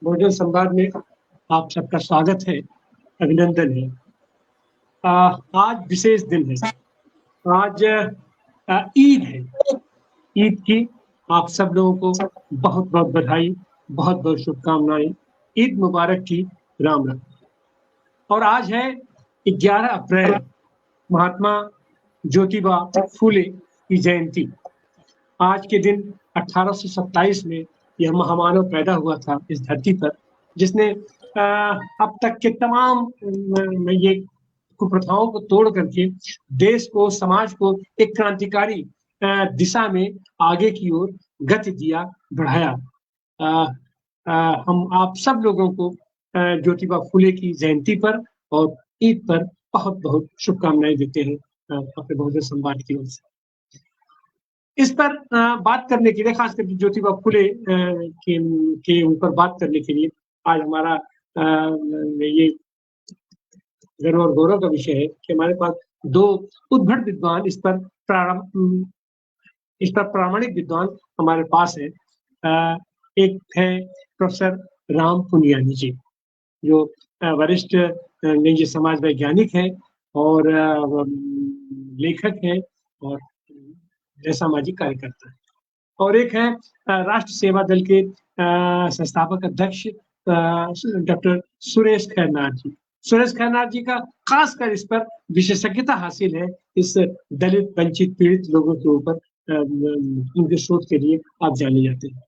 बहुजन संवाद में आप सबका स्वागत है, अभिनंदन है। आज विशेष दिन है। आज ईद है। ईद की आप सब लोगों को बहुत-बहुत बधाई, बहुत-बहुत शुभकामनाएँ। ईद मुबारक की राम राम। और आज है 11 अप्रैल, महात्मा ज्योतिबा फूले की जयंती। आज के दिन 1827 में यह महामानव पैदा हुआ था इस धरती पर, जिसने अब तक के तमाम ये कुप्रथाओं को तोड़ करके देश को, समाज को एक क्रांतिकारी दिशा में आगे की ओर गति दिया, बढ़ाया। हम आप सब लोगों को ज्योतिबा फूले की जयंती पर और ईद पर बहुत-बहुत शुभकामनाएँ देते हैं अपने बहुजन संवाद की ओर से। इस पर बात करने के लिए, खास करके ज्योतिबा फूले के ऊपर बात करने के लिए आज हमारा ये गर्व और गौरव का विषय है कि हमारे पास 2 उद्भट विद्वान इस पर प्रामाणिक विद्वान हमारे पास हैं। एक है प्रोफेसर राम पुनियानी जी, जो वरिष्ठ निजी समाज वैज्ञानिक हैं और लेखक हैं और सामाजिक कार्यकर्ता है। और एक है राष्ट्र सेवा दल के संस्थापक अध्यक्ष डॉक्टर सुरेश खैरनार जी। सुरेश खैरनार जी का खासकर इस पर विशेषज्ञता हासिल है, इस दलित, वंचित, पीड़ित लोगों के ऊपर उनके शोध के लिए आप जाने जाते हैं।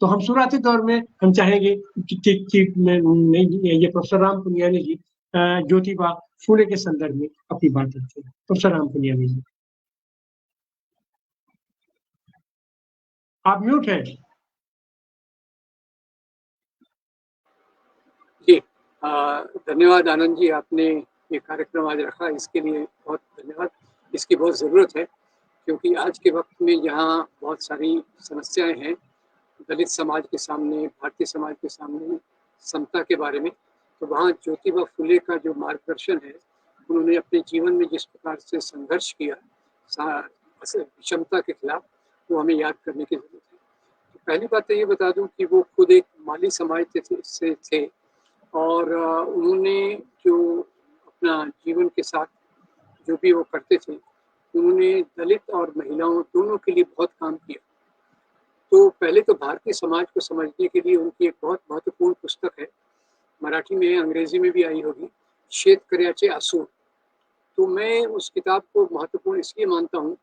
तो हम शुरुआती दौर में हम चाहेंगे कि ये प्रोफेसर राम पुनियानी जी ज्योतिबा फूले के संदर्भ में अपनी बात रखते हैं। प्रोफेसर राम पुनियानी जी, आप म्यूट हैं। जी, धन्यवाद आनंद जी, आपने ये कार्यक्रम आज रखा, इसके लिए बहुत धन्यवाद। इसकी बहुत ज़रूरत है, क्योंकि आज के वक्त में जहाँ बहुत सारी समस्याएं हैं दलित समाज के सामने, भारतीय समाज के सामने, समता के बारे में, तो वहाँ ज्योतिबा फूले का जो मार्गदर्शन है, उन्होंने अपने जीवन में जिस प्रकार से संघर्ष किया विषमता के खिलाफ, वो हमें याद करने की जरूरत है। तो पहली बात तो ये बता दूं कि वो खुद एक माली समाज से थे और उन्होंने जो अपना जीवन के साथ जो भी वो करते थे, उन्होंने दलित और महिलाओं दोनों के लिए बहुत काम किया। तो पहले तो भारतीय समाज को समझने के लिए उनकी एक बहुत महत्वपूर्ण पुस्तक है, मराठी में, अंग्रेजी में भी आई होगी, शेतकऱ्याचे आसूड। तो मैं उस किताब को महत्वपूर्ण इसलिए मानता हूँ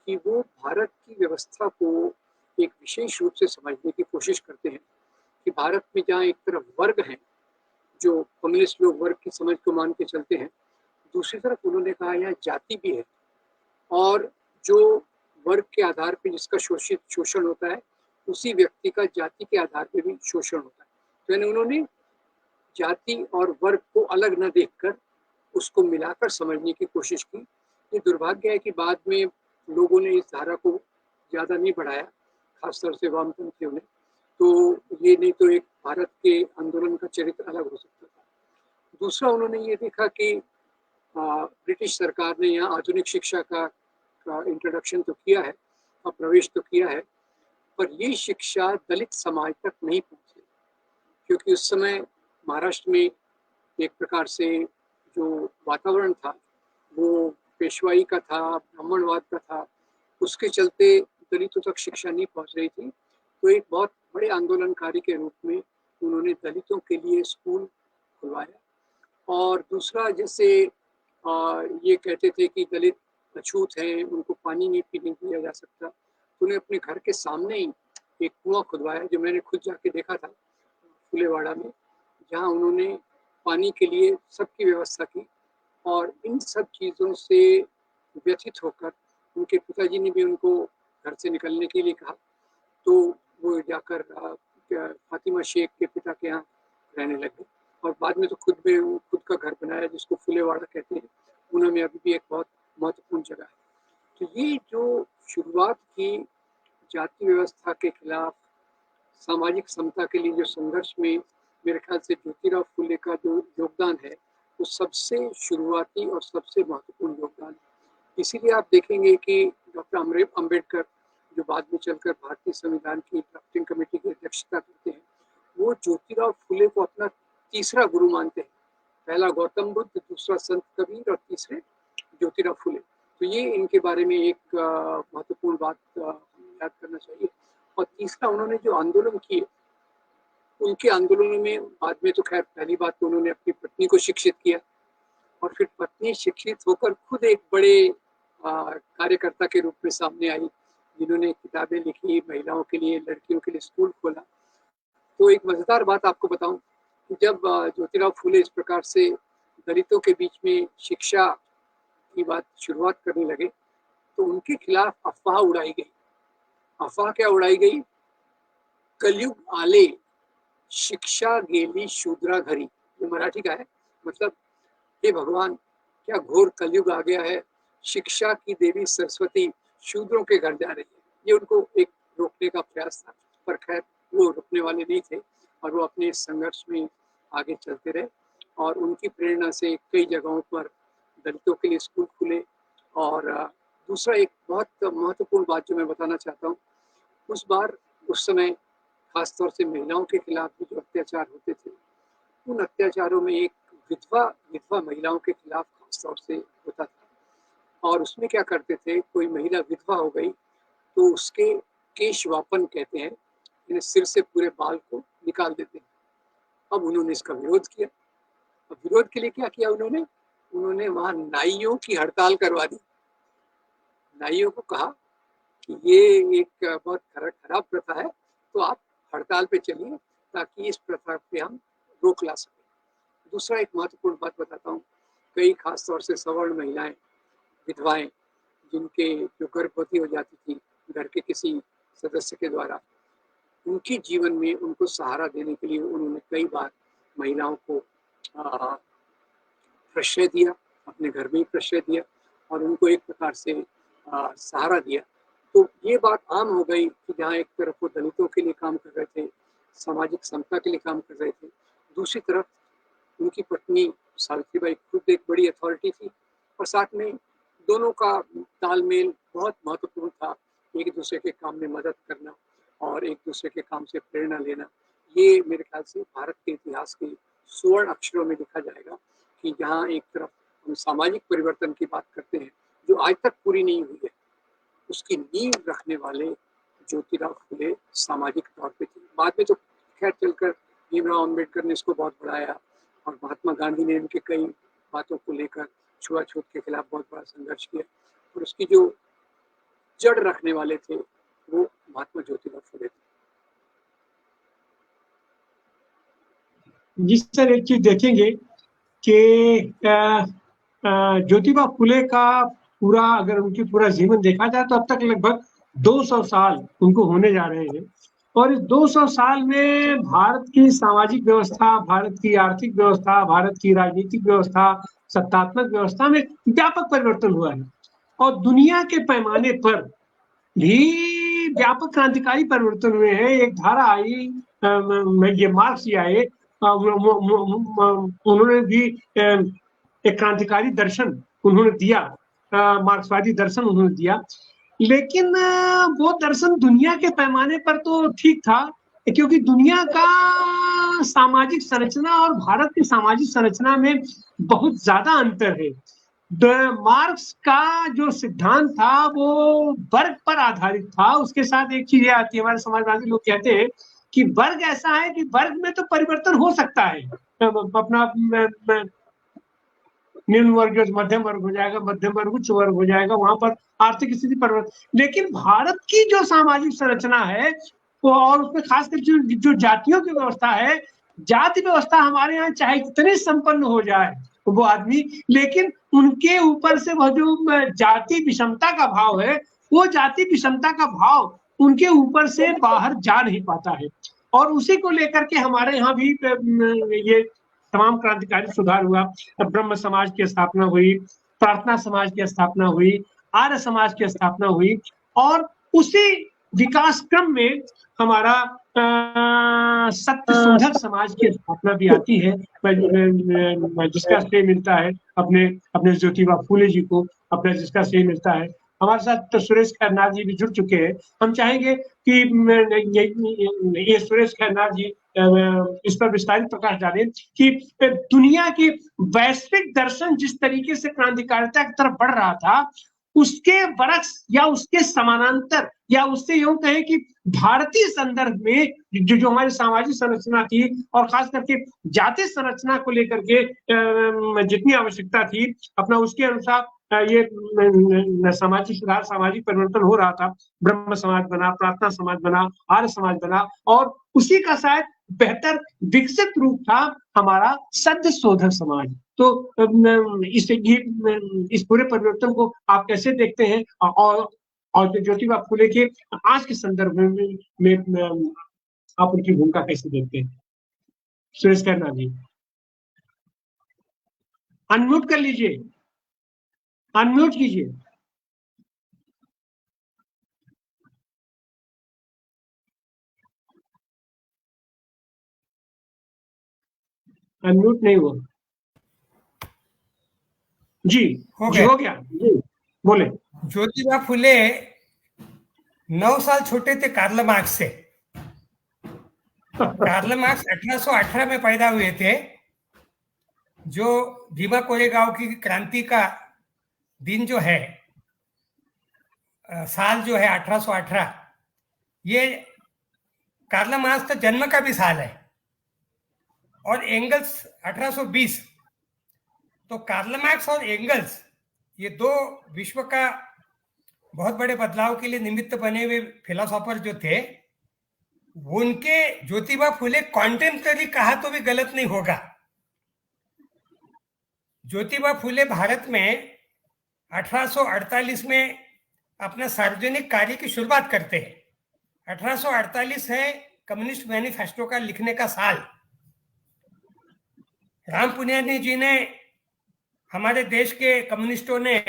कि वो भारत की व्यवस्था को एक विशेष रूप से समझने की कोशिश करते हैं कि भारत में जहाँ एक तरफ वर्ग हैं, जो कम्युनिस्ट लोग वर्ग की समझ को मान के चलते हैं, दूसरी तरफ उन्होंने कहा यहाँ जाति भी है, और जो वर्ग के आधार पर जिसका शोषण होता है, उसी व्यक्ति का जाति के आधार पर भी शोषण होता है। तो यानी उन्होंने जाति और वर्ग को अलग न देखकर उसको मिलाकर समझने की कोशिश की। ये दुर्भाग्य है कि बाद में लोगों ने इस धारा को ज़्यादा नहीं बढ़ाया, खासतौर से वामपंथियों ने। तो ये नहीं तो एक भारत के आंदोलन का चरित्र अलग हो सकता था। दूसरा, उन्होंने ये देखा कि ब्रिटिश सरकार ने यहाँ आधुनिक शिक्षा का इंट्रोडक्शन तो किया है और प्रवेश तो किया है, पर ये शिक्षा दलित समाज तक नहीं पहुंची, क्योंकि उस समय महाराष्ट्र में एक प्रकार से जो वातावरण था वो पेशवाई का था, ब्राह्मणवाद का था, उसके चलते दलितों तक शिक्षा नहीं पहुंच रही थी। तो एक बहुत बड़े आंदोलनकारी के रूप में उन्होंने दलितों के लिए स्कूल खुलवाया। और दूसरा, जैसे ये कहते थे कि दलित अछूत हैं, उनको पानी नहीं पीने दिया जा सकता, तो उन्हें अपने घर के सामने ही एक कुआं खुदवाया, जो मैंने खुद जाके देखा था फुलेवाड़ा में, जहाँ उन्होंने पानी के लिए सबकी व्यवस्था की। और इन सब चीज़ों से व्यथित होकर उनके पिताजी ने भी उनको घर से निकलने के लिए कहा, तो वो जाकर फातिमा शेख के पिता के यहाँ रहने लगे और बाद में तो खुद का घर बनाया, जिसको फुलेवाड़ा कहते हैं। पुणे में अभी भी एक बहुत महत्वपूर्ण जगह है। तो ये जो शुरुआत की जाति व्यवस्था के खिलाफ सामाजिक समता के लिए जो संघर्ष में मेरे ख्याल से ज्योतिराव फूले का जो योगदान है, वो सबसे शुरुआती और सबसे महत्वपूर्ण योगदान है। इसीलिए आप देखेंगे कि डॉक्टर अम्बेडकर, जो बाद में चलकर भारतीय संविधान की ड्राफ्टिंग कमेटी की अध्यक्षता करते हैं, वो ज्योतिराव फुले को अपना तीसरा गुरु मानते हैं। पहला गौतम बुद्ध, दूसरा संत कबीर और तीसरे ज्योतिराव फुले। तो ये इनके बारे में एक महत्वपूर्ण बात हमें याद करना चाहिए। और तीसरा, उन्होंने जो आंदोलन किए, उनके आंदोलनों में बाद में तो खैर पहली बात तो उन्होंने अपनी पत्नी को शिक्षित किया, और फिर पत्नी शिक्षित होकर खुद एक बड़े कार्यकर्ता के रूप में सामने आई, जिन्होंने किताबें लिखी, महिलाओं के लिए, लड़कियों के लिए स्कूल खोला। तो एक मजेदार बात आपको बताऊं कि जब ज्योतिराव फुले इस प्रकार से दलितों के बीच में शिक्षा की बात शुरुआत करने लगे, तो उनके खिलाफ अफवाह उड़ाई गई। अफवाह क्या उड़ाई गई? कलयुग आले, शिक्षा गेली शूद्रा घरी। ये मराठी का है, मतलब हे भगवान, क्या घोर कलयुग आ गया है, शिक्षा की देवी सरस्वती शूद्रों के घर जा रही है। ये उनको एक रोकने का प्रयास था, पर खैर वो रुकने वाले नहीं थे और वो अपने संघर्ष में आगे चलते रहे। और उनकी प्रेरणा से कई जगहों पर दलितों के लिए स्कूल खुले। और दूसरा एक बहुत महत्वपूर्ण बात जो मैं बताना चाहता हूँ, उस समय खासतौर से महिलाओं के खिलाफ भी जो अत्याचार होते थे, उन अत्याचारों में एक विधवा महिलाओं के खिलाफ खासतौर से होता था। और उसमें क्या करते थे, कोई महिला विधवा हो गई तो उसके केशवापन कहते हैं, यानी सिर से पूरे बाल को निकाल देते हैं। अब उन्होंने इसका विरोध किया। अब विरोध के लिए क्या किया उन्होंने वहां नाइयों की हड़ताल करवा दी। नाइयों को कहा कि ये एक बहुत खराब प्रथा है, तो आप हड़ताल पे चलिए ताकि इस प्रथा पे हम रोक ला सकें। दूसरा एक महत्वपूर्ण बात बताता हूँ, कई खासतौर से सवर्ण महिलाएं, विधवाएं, जिनके जो गर्भवती हो जाती थी घर के किसी सदस्य के द्वारा, उनके जीवन में उनको सहारा देने के लिए उन्होंने कई बार महिलाओं को प्रश्रय दिया, अपने घर में ही प्रश्रय दिया और उनको एक प्रकार से सहारा दिया। तो ये बात आम हो गई कि जहाँ एक तरफ वो दलितों के लिए काम कर रहे थे, सामाजिक समता के लिए काम कर रहे थे, दूसरी तरफ उनकी पत्नी सावित्रीबाई खुद एक बड़ी अथॉरिटी थी और साथ में दोनों का तालमेल बहुत महत्वपूर्ण था। एक दूसरे के काम में मदद करना और एक दूसरे के काम से प्रेरणा लेना, ये मेरे ख्याल से भारत के इतिहास के स्वर्ण अक्षरों में लिखा जाएगा कि जहाँ एक तरफ हम सामाजिक परिवर्तन की बात करते हैं जो आज तक पूरी नहीं हुई है, उसकी नींव रखने वाले ज्योतिराव फुले सामाजिक तौर पे थे। बाद में तो खैर चलकर भीमराव अम्बेडकर ने इसको बहुत बढ़ाया और महात्मा गांधी ने इनके कई बातों को लेकर छुआछूत के खिलाफ बहुत बड़ा संघर्ष किया, और उसकी जो जड़ रखने वाले थे वो महात्मा ज्योतिराव फुले थे। जिस तरह एक चीज देखेंगे कि ज्योतिबा फुले का पूरा, अगर उनकी पूरा जीवन देखा जाए तो अब तक लगभग 200 साल उनको होने जा रहे हैं। और इस 200 साल में भारत की सामाजिक व्यवस्था, भारत की आर्थिक व्यवस्था, भारत की राजनीतिक व्यवस्था, सत्तात्मक व्यवस्था में व्यापक परिवर्तन हुआ है। और दुनिया के पैमाने पर भी व्यापक क्रांतिकारी परिवर्तन हुए हैं। एक धारा आई, ये मार्क्स जी आए, उन्होंने भी एक क्रांतिकारी दर्शन उन्होंने दिया, मार्क्सवादी दर्शन उन्होंने दिया। लेकिन वो दर्शन दुनिया के पैमाने पर तो ठीक था, क्योंकि दुनिया का सामाजिक संरचना और भारत की सामाजिक संरचना में बहुत ज्यादा अंतर है। मार्क्स का जो सिद्धांत था वो वर्ग पर आधारित था। उसके साथ एक चीज आती है, हमारे समाजवादी लोग कहते हैं कि वर्ग ऐसा है कि वर्ग में तो परिवर्तन हो सकता है, अपना निम्न वर्ग मध्यम वर्ग हो जाएगा, मध्यम वर्ग उच्च वर्ग हो जाएगा, वहां पर आर्थिक स्थिति परिवर्तन। लेकिन भारत की जो सामाजिक संरचना है वो, और उसमें खासकर जो जातियों की व्यवस्था है, जाति व्यवस्था हमारे यहाँ चाहे कितने संपन्न हो जाए वो आदमी, लेकिन उनके ऊपर से वह जो जाति विषमता का भाव है, वो जाति विषमता का भाव उनके ऊपर से बाहर जा नहीं पाता है। और उसी को लेकर के हमारे यहाँ भी ये तमाम क्रांतिकारी सुधार हुआ। ब्रह्म समाज की स्थापना हुई, प्रार्थना समाज की स्थापना हुई, आर्य समाज की स्थापना हुई, और उसी विकास क्रम में हमारा सत्य शोधक समाज की स्थापना भी आती है, जिसका श्रेय मिलता है अपने ज्योतिबा फुले जी को, अपना जिसका श्रेय मिलता है हमारे साथ तो सुरेश खन्ना जी भी जुड़ चुके हैं। हम चाहेंगे कि ये सुरेश खन्ना जी इस पर विस्तारित प्रकाश डालें कि दुनिया की वैश्विक दर्शन जिस तरीके से क्रांतिकारिता की तरफ बढ़ रहा था, उसके बरक्स या उसके समानांतर या उससे यूं कहें कि भारतीय संदर्भ में जो हमारी सामाजिक संरचना थी और खास करके जातीय संरचना को लेकर के जितनी आवश्यकता थी अपना, उसके अनुसार ये सामाजिक सुधार, सामाजिक परिवर्तन हो रहा था। ब्रह्म समाज बना, प्रार्थना समाज बना, आर्य समाज बना, और उसी का शायद बेहतर विकसित रूप था हमारा सद्य शोधक समाज। तो इस पूरे परिवर्तन को आप कैसे देखते हैं, और ज्योतिबा फुले के आज के संदर्भ में आप उनकी भूमिका कैसे देखते हैं? सुरेश खन्ना जी, अनम्यूट कर लीजिए, अनम्यूट कीजिए। अनम्यूट नहीं हुआ जी। हो गया जी, बोले। ज्योतिबा फुले 9 साल छोटे थे कार्ल मार्क्स से। कार्ल मार्क्स 1818 में पैदा हुए थे, जो भीमा कोरेगांव की क्रांति का दिन जो है, साल जो है 1818, ये कार्ल मार्क्स का जन्म का भी साल है। और एंगल्स 1820। तो कार्ल मार्क्स और एंगल्स ये दो विश्व का बहुत बड़े बदलाव के लिए निमित्त बने हुए फिलोसोफर जो थे, उनके ज्योतिबा फुले कॉन्टेम्पररी कहा तो भी गलत नहीं होगा। ज्योतिबा फुले भारत में 1848 में अपना सार्वजनिक कार्य की शुरुआत करते हैं। 1848 है कम्युनिस्ट मैनिफेस्टो का लिखने का साल। राम पुनियानी जी ने, हमारे देश के कम्युनिस्टों ने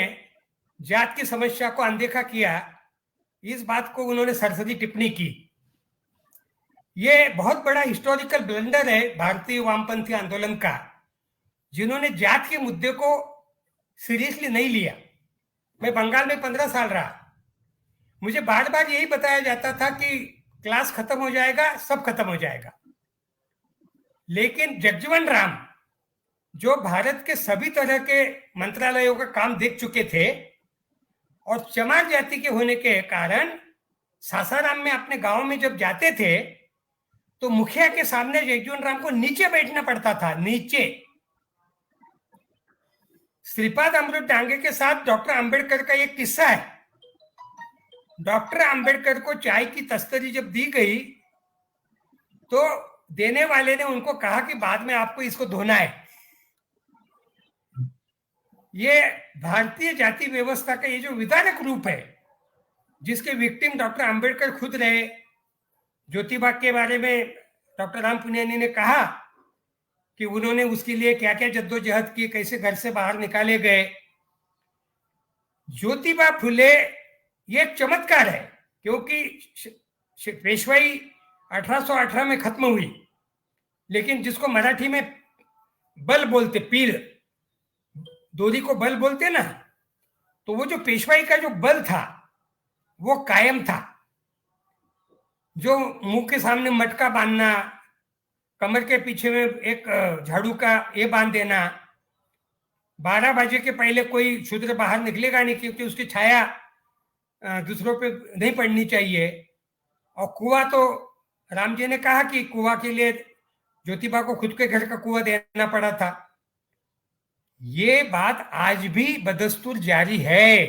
जात की समस्या को अनदेखा किया, इस बात को उन्होंने सरसरी टिप्पणी की। ये बहुत बड़ा हिस्टोरिकल ब्लंडर है भारतीय वामपंथी आंदोलन का, जिन्होंने जात के मुद्दे को सीरियसली नहीं लिया। मैं बंगाल में 15 साल रहा, मुझे बार बार यही बताया जाता था कि क्लास खत्म हो जाएगा, सब खत्म हो जाएगा। लेकिन जगजीवन राम, जो भारत के सभी तरह के मंत्रालयों का काम देख चुके थे और चमार जाति के होने के कारण सासाराम में अपने गांव में जब जाते थे तो मुखिया के सामने जगजीवन राम को नीचे बैठना पड़ता था, नीचे। श्रीपाद अमृत डांगे के साथ डॉक्टर अंबेडकर का एक किस्सा है। डॉक्टर अंबेडकर को चाय की तस्तरी जब दी गई तो देने वाले ने उनको कहा कि बाद में आपको इसको धोना है। ये भारतीय जाति व्यवस्था का ये जो विदारक रूप है, जिसके विक्टिम डॉक्टर अंबेडकर खुद रहे। ज्योतिबा के बारे में डॉक्टर राम पुनियानी ने कहा कि उन्होंने उसके लिए क्या क्या जद्दोजहद की, कैसे घर से बाहर निकाले गए। ज्योतिबा फुले ये एक चमत्कार है, क्योंकि पेशवाई 1818 में खत्म हुई, लेकिन जिसको मराठी में बल बोलते, पील डोरी को बल बोलते ना, तो वो जो पेशवाई का जो बल था वो कायम था। जो मुंह के सामने मटका बांधना, कमर के पीछे में एक झाड़ू का ये बांध देना, 12 बजे के पहले कोई शूद्र बाहर निकलेगा नहीं, क्योंकि उसकी छाया दूसरों पे नहीं पड़नी चाहिए। और कुआं तो राम जी ने कहा कि कुआं के लिए ज्योतिबा को खुद के घर का कुआं देना पड़ा था। ये बात आज भी बदस्तूर जारी है,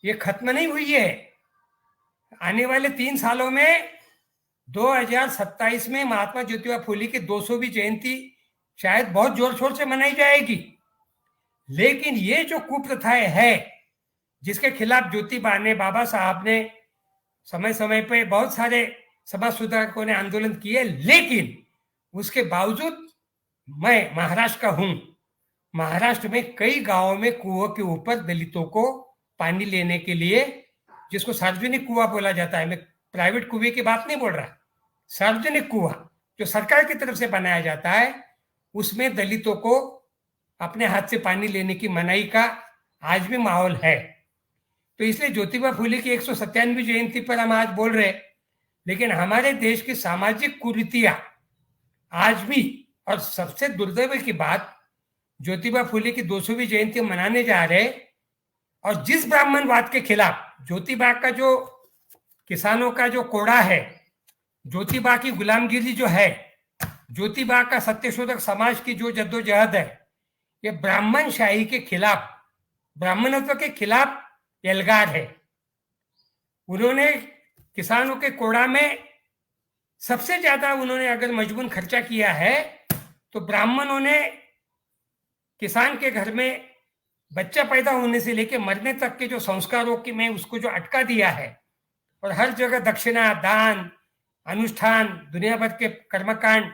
ये खत्म नहीं हुई है। आने वाले 3 सालों में 2027 में महात्मा ज्योतिबा फुले की 200वीं जयंती शायद बहुत जोर शोर से मनाई जाएगी। लेकिन ये जो कुप्रथाएं है, जिसके खिलाफ ज्योतिबा ने, बाबा साहब ने समय समय पे बहुत सारे समाज सुधारकों ने आंदोलन किए, लेकिन उसके बावजूद मैं महाराष्ट्र का हूं। महाराष्ट्र में कई गांवों में कुओं के ऊपर दलितों को पानी लेने के लिए, जिसको सार्वजनिक कुआं बोला जाता है, मैं प्राइवेट कुएं की बात नहीं बोल रहा, सार्वजनिक कुआं जो सरकार की तरफ से बनाया जाता है, उसमें दलितों को अपने हाथ से पानी लेने की मनाही का आज भी माहौल है। तो इसलिए ज्योतिबा फुले की 197वीं जयंती पर हम आज बोल रहे हैं। लेकिन हमारे देश की सामाजिक कुरीतियां आज भी, और सबसे दुर्दैव की बात, ज्योतिबा फुले की 200वीं जयंती मनाने जा रहे, और जिस ब्राह्मणवाद के खिलाफ ज्योतिबा का जो किसानों का जो कोड़ा है, ज्योतिबा की गुलामगिरी जो है, ज्योतिबा का सत्यशोधक समाज की जो जद्दोजहद है, ये ब्राह्मणशाही के खिलाफ, ब्राह्मणत्व के खिलाफ एल्गार है। उन्होंने किसानों के कोड़ा में सबसे ज्यादा उन्होंने अगर मजबून खर्चा किया है तो ब्राह्मणों ने किसान के घर में बच्चा पैदा होने से लेकर मरने तक के जो संस्कारों की में उसको जो अटका दिया है, और हर जगह दक्षिणा, दान, अनुष्ठान, दुनिया भर के कर्मकांड,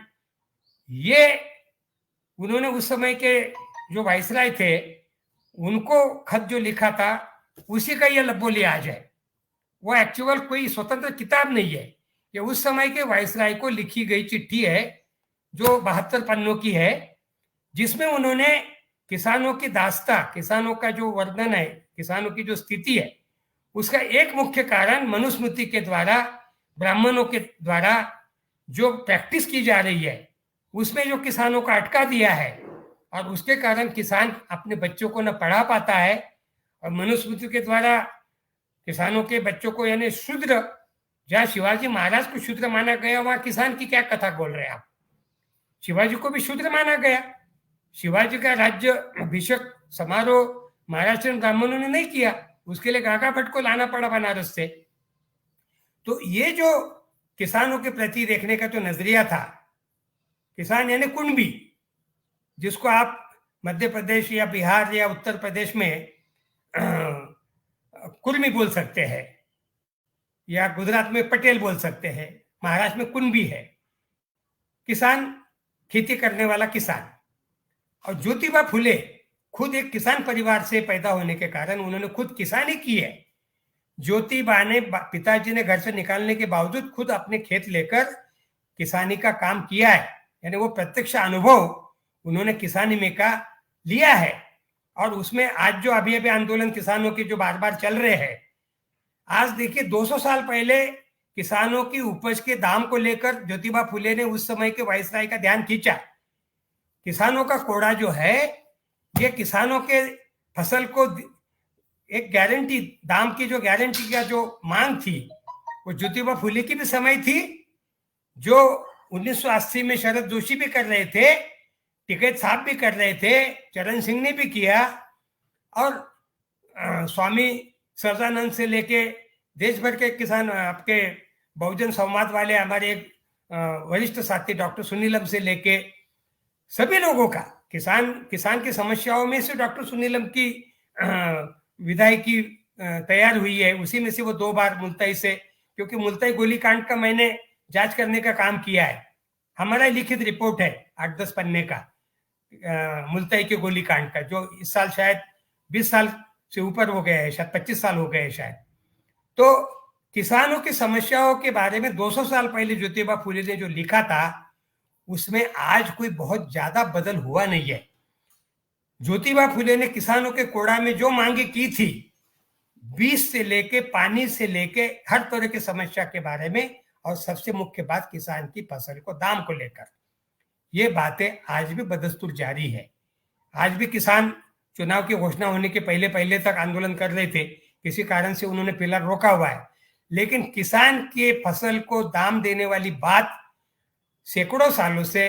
ये उन्होंने उस समय के जो वाइसराय थे उनको खत जो लिखा था उसी का ये लबोली आज है। वो एक्चुअल कोई स्वतंत्र किताब नहीं है, ये उस समय के वाइसराय को लिखी गई चिट्ठी है जो 72 पन्नों की है, जिसमें उन्होंने किसानों की दास्ता, किसानों का जो वर्णन है, किसानों की जो स्थिति है, उसका एक मुख्य कारण मनुस्मृति के द्वारा, ब्राह्मणों के द्वारा जो प्रैक्टिस की जा रही है उसमें जो किसानों का अटका दिया है, और उसके कारण किसान अपने बच्चों को न पढ़ा पाता है, और मनुस्मृति के द्वारा किसानों के बच्चों को, यानी शूद्र, जहाँ शिवाजी महाराज को शूद्र माना गया वहां किसान की क्या कथा बोल रहे हैं आप? शिवाजी को भी शूद्र माना गया। शिवाजी का राज्य अभिषेक समारोह महाराष्ट्र ब्राह्मणों ने नहीं किया, उसके लिए गागा भट्ट को लाना पड़ा बनारस से। तो ये जो किसानों के प्रति देखने का जो नजरिया था, किसान यानी कुणबी, जिसको आप मध्य प्रदेश या बिहार या उत्तर प्रदेश में कुर्मी बोल सकते हैं, या गुजरात में पटेल बोल सकते हैं, महाराष्ट्र में कुणबी है। किसान, खेती करने वाला किसान। और ज्योतिबा फुले खुद एक किसान परिवार से पैदा होने के कारण उन्होंने खुद किसानी की है। ज्योतिबा ने पिताजी ने घर से निकालने के बावजूद खुद अपने खेत लेकर किसानी का काम किया है, यानी वो प्रत्यक्ष अनुभव उन्होंने किसानी में का लिया है। और उसमें आज जो अभी अभी आंदोलन किसानों के जो बार बार चल रहे हैं, आज देखिए 200 साल पहले किसानों की उपज के दाम को लेकर ज्योतिबा फुले ने उस समय के वाइसराय का ध्यान खींचा। किसानों का कोड़ा जो है, ये किसानों के फसल को एक गारंटी, दाम की जो गारंटी का जो मांग थी, वो ज्योतिबा फुले की भी समय थी, जो 1980 में शरद जोशी भी कर रहे थे, टिकैत साहब भी कर रहे थे, चरण सिंह ने भी किया, और स्वामी सर्जानंद से लेके देश भर के किसान, आपके बहुजन संवाद वाले हमारे एक वरिष्ठ साथी डॉक्टर सुनीलम से लेके सभी लोगों का, किसान की समस्याओं में से डॉक्टर सुनीलम की विधायकी तैयार हुई है। उसी में से वो 2 बार मुल्ताई से, क्योंकि मुल्ताई गोलीकांड का मैंने जांच करने का काम किया है, हमारा लिखित रिपोर्ट है 8-10 पन्ने का मुल्ताई के गोलीकांड का, जो इस साल शायद 20 साल से ऊपर हो गया है, शायद 25 साल हो गए शायद। तो किसानों की समस्याओं के बारे में 200 साल पहले ज्योतिबा फुले ने जो लिखा था, उसमें आज कोई बहुत ज्यादा बदल हुआ नहीं है। ज्योतिबा फुले ने किसानों के कोड़ा में जो मांगे की थी, बीज से लेके पानी से लेके हर तरह की समस्या के बारे में, और सबसे मुख्य बात किसान की फसल को दाम को लेकर, ये बातें आज भी बदस्तूर जारी है। आज भी किसान चुनाव की घोषणा होने के पहले पहले तक आंदोलन कर रहे थे, किसी कारण से उन्होंने फिलहाल रोका हुआ है, लेकिन किसान के फसल को दाम देने वाली बात सैकड़ों सालों से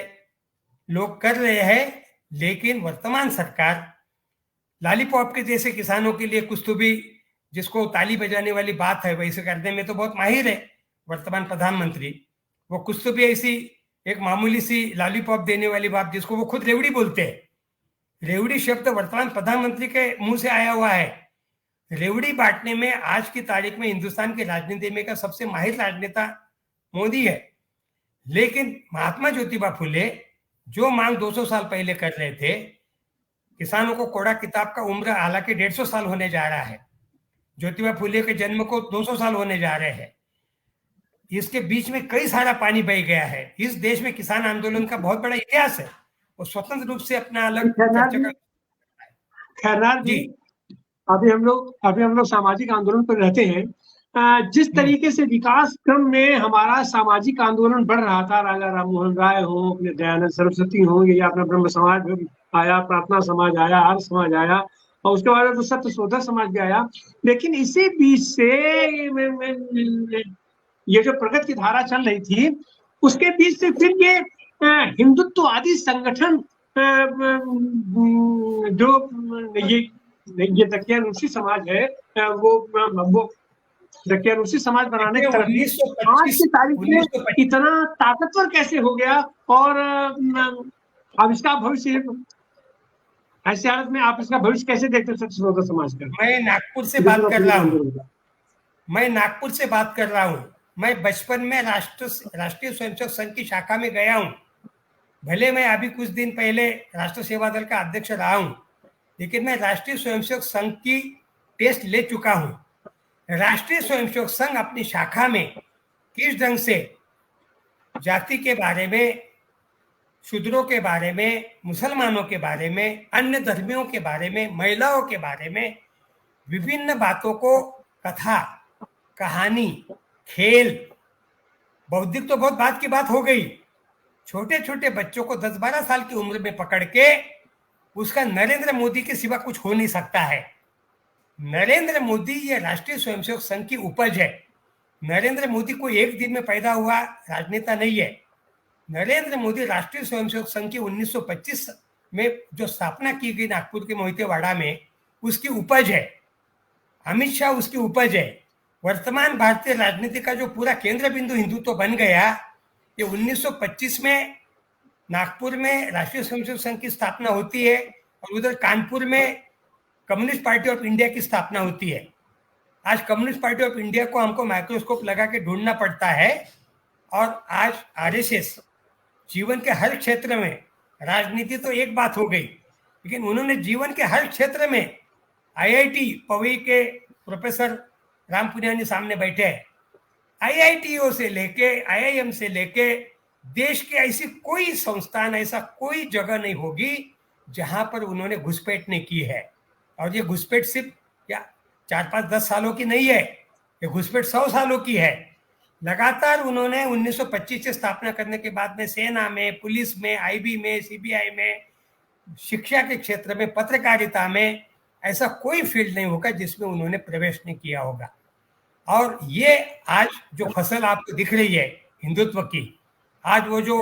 लोग कर रहे हैं। लेकिन वर्तमान सरकार लॉलीपॉप के जैसे किसानों के लिए कुछ तो भी, जिसको ताली बजाने वाली बात है वैसे करने में तो बहुत माहिर है वर्तमान प्रधानमंत्री। वो कुछ तो भी ऐसी एक मामूली सी लॉलीपॉप देने वाली बात, जिसको वो खुद रेवड़ी बोलते हैं, रेवड़ी शब्द वर्तमान प्रधानमंत्री के मुंह से आया हुआ है। रेवड़ी बांटने में आज की तारीख में हिंदुस्तान के राजनीति में का सबसे माहिर राजनेता मोदी है। लेकिन महात्मा ज्योतिबा फुले जो मांग 200 साल पहले कर रहे थे, किसानों को कोड़ा किताब का उम्र हालांकि 150 साल होने जा रहा है, ज्योतिबा फुले के जन्म को 200 साल होने जा रहे हैं, इसके बीच में कई सारा पानी बह गया है। इस देश में किसान आंदोलन का बहुत बड़ा इतिहास है, वो स्वतंत्र रूप से अपना अलग खैरनार जी, अभी हम लोग सामाजिक आंदोलन पर रहते हैं। जिस तरीके से विकास क्रम में हमारा सामाजिक आंदोलन बढ़ रहा था, राजा राम मोहन राय हो, अपने दयानंद सरस्वती हो, या अपना ब्रह्म समाज आया, प्रार्थना समाज आया, आर्य समाज आया, और उसके बाद तो सत्य शोधक समाज भी आया। लेकिन इसी बीच से ये जो प्रगति की धारा चल रही थी, उसके बीच से फिर ये हिंदुत्ववादी संगठन जो ये दकियानूसी समाज है, वो दकियानूसी समाज बनाने की तरफ आज की तारीख में इतना ताकतवर कैसे हो गया, और अब इसका भविष्य, ऐसी हालत में आप इसका भविष्य कैसे देखते हैं सत्य शोधक समाज का? मैं नागपुर से बात कर रहा हूँ। मैं बचपन में राष्ट्रीय स्वयंसेवक संघ की शाखा में गया हूँ। भले मैं अभी कुछ दिन पहले राष्ट्र सेवा दल का अध्यक्ष रहा हूँ, लेकिन मैं राष्ट्रीय स्वयंसेवक संघ की टेस्ट ले चुका हूँ। राष्ट्रीय स्वयंसेवक संघ अपनी शाखा में किस ढंग से जाति के बारे में, शूद्रों के बारे में, मुसलमानों के बारे में, अन्य धर्मियों के बारे में, महिलाओं के बारे में विभिन्न बातों को कथा, कहानी, खेल, बौद्धिक तो बहुत बात की बात हो गई, छोटे छोटे बच्चों को 10-12 साल की उम्र में पकड़ के उसका नरेंद्र मोदी के सिवा कुछ हो नहीं सकता है। नरेंद्र मोदी ये राष्ट्रीय स्वयंसेवक संघ की उपज है। नरेंद्र मोदी कोई एक दिन में पैदा हुआ राजनेता नहीं है। नरेंद्र मोदी राष्ट्रीय स्वयंसेवक संघ की 1925 में जो स्थापना की गई नागपुर के मोहितेवाड़ा में, उसकी उपज है। अमित शाह उसकी उपज है। वर्तमान भारतीय राजनीति का जो पूरा केंद्र बिंदु हिंदुत्व बन गया, ये 1925 में नागपुर में राष्ट्रीय स्वयंसेवक संघ की स्थापना होती है, और उधर कानपुर में कम्युनिस्ट पार्टी ऑफ इंडिया की स्थापना होती है। आज कम्युनिस्ट पार्टी ऑफ इंडिया को हमको माइक्रोस्कोप लगा के ढूंढना पड़ता है, और आज आरएसएस जीवन के हर क्षेत्र में, राजनीति तो एक बात हो गई, लेकिन उन्होंने जीवन के हर क्षेत्र में, आईआईटी पवई के प्रोफेसर राम पुनियानी सामने बैठे हैं, आईआईटीओ से लेके आईआईएम से लेके देश के ऐसी कोई संस्थान, ऐसा कोई जगह नहीं होगी जहां पर उन्होंने घुसपैठ नहीं की है। और ये घुसपैठ सिर्फ 4-5-10 सालों की नहीं है, ये घुसपैठ 100 सालों की है। लगातार उन्होंने 1925 से स्थापना करने के बाद में सेना में, पुलिस में, आईबी में, सीबीआई में, शिक्षा के क्षेत्र में, पत्रकारिता में, ऐसा कोई फील्ड नहीं होगा जिसमें उन्होंने प्रवेश नहीं किया होगा। और ये आज जो फसल आपको दिख रही है हिंदुत्व की, आज वो जो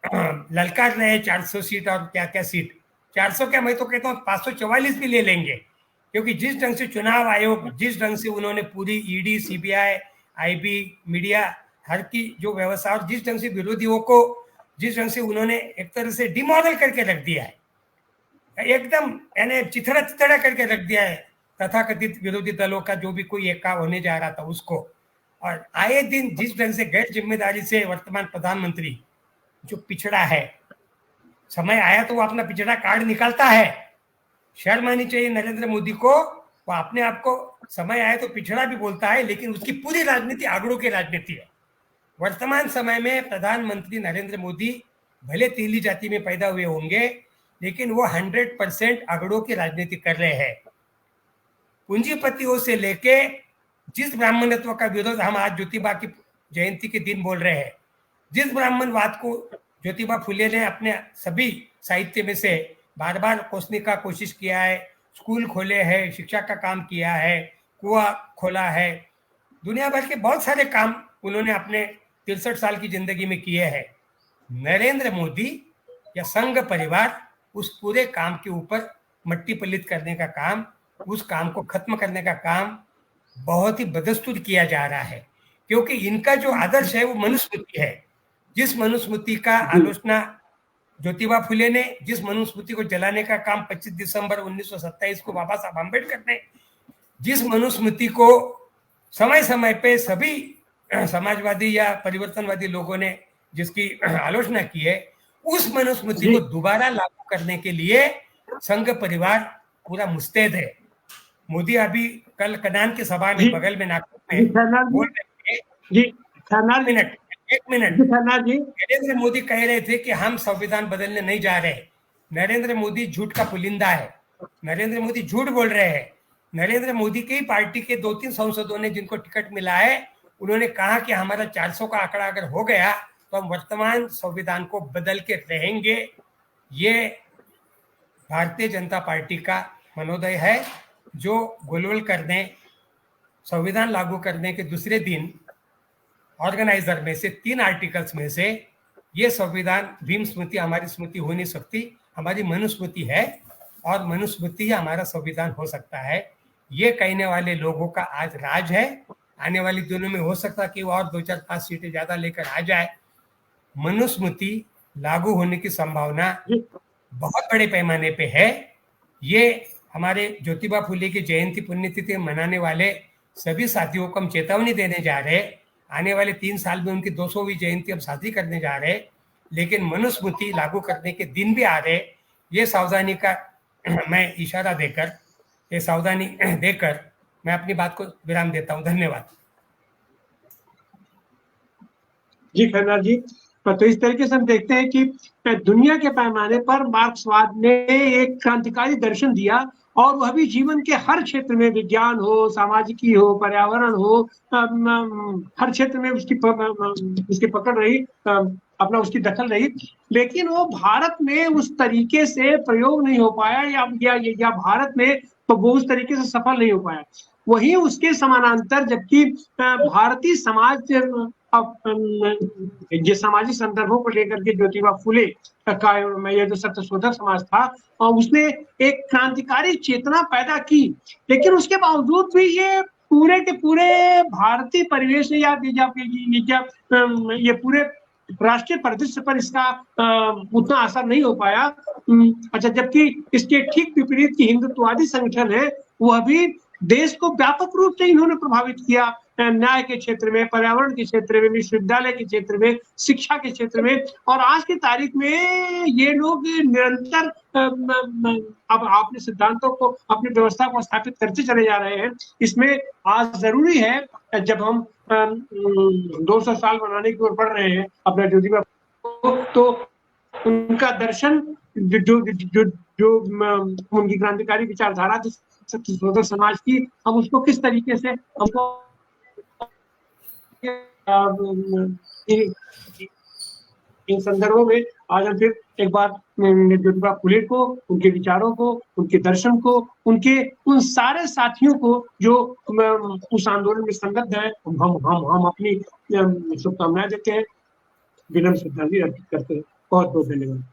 ललकार रहे हैं 400 सीट और क्या क्या सीट, 400 क्या, मैं तो कहता हूँ 544 भी ले लेंगे, क्योंकि जिस ढंग से चुनाव आयोग, जिस ढंग से उन्होंने पूरी ईडी, सीबीआई, आईबी, मीडिया, हर की जो व्यवस्था, और जिस ढंग से विरोधियों को, जिस ढंग से उन्होंने एक तरह से डिमोरल करके रख दिया है, एकदम यानी चिथड़ा करके रख दिया है तथाकथित विरोधी दलों का जो भी कोई एक काम होने जा रहा था उसको। और आए दिन जिस ढंग से गैर जिम्मेदारी से वर्तमान प्रधानमंत्री जो पिछड़ा है, समय आया तो वो अपना पिछड़ा कार्ड निकालता है। शर्म आनी चाहिए नरेंद्र मोदी को, वो अपने आप को समय आया तो पिछड़ा भी बोलता है, लेकिन उसकी पूरी राजनीति आंकड़ों की राजनीति है। वर्तमान समय में प्रधानमंत्री नरेंद्र मोदी भले तेली जाति में पैदा हुए होंगे, लेकिन वो 100% आंकड़ों की राजनीति कर रहे हैं। पूंजीपतियों से लेके जिस ब्राह्मणत्व का विरोध हम आज ज्योतिबा की जयंती के दिन बोल रहे हैं, जिस ब्राह्मणवाद को ज्योतिबा फुले ने अपने सभी साहित्य में से बार बार कोसने का कोशिश किया है, स्कूल खोले हैं, शिक्षा का काम किया है, कुआं खोला है, दुनिया भर के बहुत सारे काम उन्होंने अपने 63 साल की जिंदगी में किए हैं। नरेंद्र मोदी या संघ परिवार उस पूरे काम के ऊपर मट्टी पलित करने का काम, उस काम को खत्म करने का काम बहुत ही बदस्तूर किया जा रहा है, क्योंकि इनका जो आदर्श है वो मनुस्मृति है। जिस मनुस्मृति का आलोचना ज्योतिबा फुले ने, जिस मनुस्मृति को जलाने का काम 25 दिसंबर 1927 को बाबा साहब अम्बेडकर ने, जिस मनुस्मृति को समय समय पे सभी समाजवादी या परिवर्तनवादी लोगों ने जिसकी आलोचना की है, उस मनुस्मृति को दोबारा लागू करने के लिए संघ परिवार पूरा मुस्तैद है। मोदी अभी कल कनान की सभा में बगल में नागपुर में बोल रहे थे, एक मिनट नरेंद्र मोदी कह रहे थे कि हम संविधान बदलने नहीं जा रहे। नरेंद्र मोदी झूठ का पुलिंदा है, नरेंद्र मोदी झूठ बोल रहे हैं। नरेंद्र मोदी की पार्टी के 2-3 सांसदों ने जिनको टिकट मिला है, उन्होंने कहा कि हमारा 400 का आंकड़ा अगर हो गया तो हम वर्तमान संविधान को बदल के रहेंगे। ये भारतीय जनता पार्टी का मनोदय है, जो गोलवल करने, संविधान लागू करने के दूसरे दिन ऑर्गेनाइजर में से 3 आर्टिकल्स में से ये संविधान भीम स्मृति हमारी स्मृति हो नहीं सकती, हमारी मनुस्मृति है और मनुस्मृति ही हमारा संविधान हो सकता है। ये कहने वाले लोगों का आज राज है। आने वाले दिनों में हो सकता कि वो और 2-4-5 सीटें ज्यादा लेकर आ जाए। मनुस्मृति लागू होने की संभावना बहुत बड़े पैमाने पे है। ये हमारे ज्योतिबा फुले की जयंती पुण्यतिथि मनाने वाले सभी साथियों को हम चेतावनी देने जा रहे हैं। आने वाले 3 साल में उनकी 200वीं जयंती हम साथी करने जा रहे हैं, लेकिन मनुस्मृति लागू करने के दिन भी आ रहे। ये सावधानी का मैं इशारा देकर, ये सावधानी देकर मैं अपनी बात को विराम देता हूं। धन्यवाद जी खन्ना जी। तो इस तरीके से हम देखते हैं कि दुनिया के पैमाने पर मार्क्सवाद ने एक क्रांतिकारी दर्शन दिया और वह भी जीवन के हर क्षेत्र में, विज्ञान हो, सामाजिकी हो, पर्यावरण हो, हर क्षेत्र में उसकी पकड़ रही, अपना उसकी दखल रही, लेकिन वो भारत में उस तरीके से प्रयोग नहीं हो पाया या भारत में तो वो उस तरीके से सफल नहीं हो पाया। वहीं उसके समानांतर जबकि भारतीय समाज ये सामाजिक संदर्भों को लेकर के ज्योतिबा फुले का ये जो सत्यशोधक समाज था, उसने एक क्रांतिकारी चेतना पैदा की, लेकिन उसके बावजूद भी ये पूरे के पूरे भारतीय परिवेश ये पूरे राष्ट्रीय परिदृश्य पर इसका उतना असर नहीं हो पाया। अच्छा, जबकि इसके ठीक विपरीत की हिंदुत्ववादी संगठन है, वह भी देश को व्यापक रूप से इन्होंने प्रभावित किया। न्याय के क्षेत्र में, पर्यावरण के क्षेत्र में, विश्वविद्यालय के क्षेत्र में, शिक्षा के क्षेत्र में, और आज की तारीख में ये लोग निरंतर अब अपने सिद्धांतों को, अपनी व्यवस्था को स्थापित करते चले जा रहे हैं। इसमें आज जरूरी है, जब हम 200 साल बनाने की ओर बढ़ रहे हैं अपना ज्योतिबा, तो उनका दर्शन जो उनकी क्रांतिकारी विचारधारा सत्यशोधक समाज की, हम उसको किस तरीके से हमको इन संदर्भों में आज हम फिर एक बार ज्योतिबा फुले को, उनके विचारों को, उनके दर्शन को, उनके उन सारे साथियों को जो उस आंदोलन में संगत है, हम अपनी शुभकामनाएं देते हैं, विनम्र श्रद्धांजलि अर्पित करते हैं। बहुत बहुत धन्यवाद।